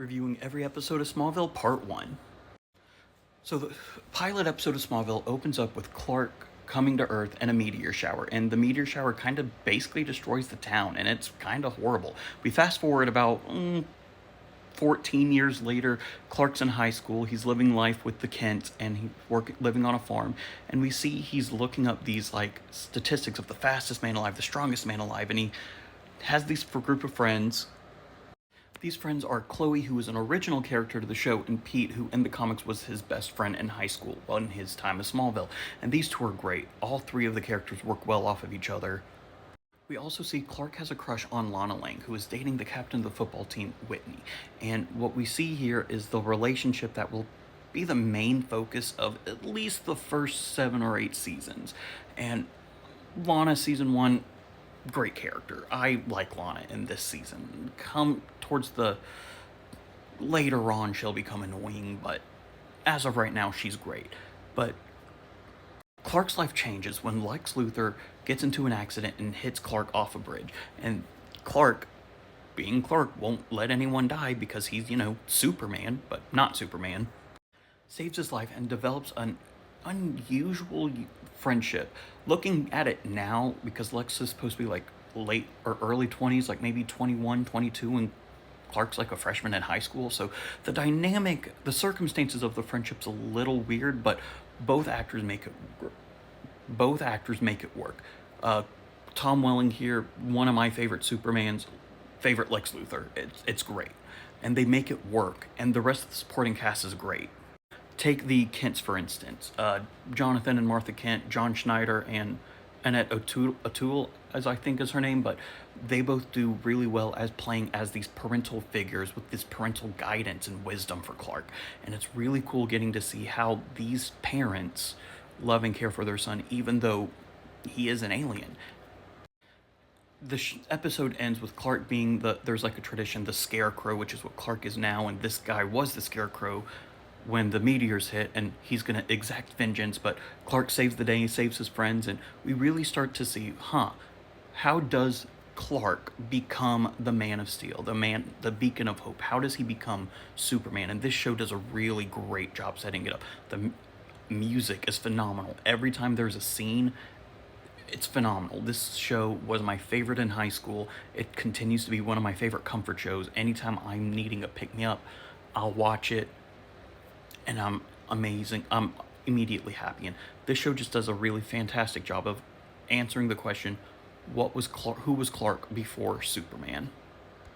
reviewing every episode of Smallville, Part 1. So, the pilot episode of Smallville opens up with Clark coming to Earth and a meteor shower, and the meteor shower kind of basically destroys the town, and it's kind of horrible. We fast forward about 14 years later. Clark's in high school, he's living life with the Kents, and he's living on a farm, and we see he's looking up these, statistics of the fastest man alive, the strongest man alive, and he has these group of friends. These friends are Chloe, who is an original character to the show, and Pete, who in the comics was his best friend in high school, in his time as Smallville. And these two are great. All three of the characters work well off of each other. We also see Clark has a crush on Lana Lang, who is dating the captain of the football team, Whitney. And what we see here is the relationship that will be the main focus of at least the first 7 or 8 seasons. And Lana, season 1, great character. I like Lana in this season. Come towards the later on, she'll become annoying, but as of right now, she's great. But Clark's life changes when Lex Luthor gets into an accident and hits Clark off a bridge. And Clark, being Clark, won't let anyone die because he's, Superman, but not Superman. Saves his life and develops an unusual friendship. Looking at it now, because Lex is supposed to be late or early 20s, maybe 21, 22, and Clark's a freshman in high school. So the circumstances of the friendship's a little weird, but both actors make it work. Tom Welling here, one of my favorite Superman's, favorite Lex Luthor. It's great, and they make it work, and the rest of the supporting cast is great. Take the Kents, for instance. Jonathan and Martha Kent, John Schneider, and Annette O'Toole, as I think is her name, but they both do really well as playing as these parental figures with this parental guidance and wisdom for Clark. And it's really cool getting to see how these parents love and care for their son, even though he is an alien. The episode ends with Clark being there's a tradition, the Scarecrow, which is what Clark is now, and this guy was the Scarecrow when the meteors hit, and he's going to exact vengeance, but Clark saves the day, he saves his friends, and we really start to see, how does Clark become the Man of Steel, the beacon of hope? How does he become Superman? And this show does a really great job setting it up. The music is phenomenal. Every time there's a scene, it's phenomenal. This show was my favorite in high school. It continues to be one of my favorite comfort shows. Anytime I'm needing a pick-me-up, I'll watch it, and I'm immediately happy. And this show just does a really fantastic job of answering the question, who was Clark before Superman?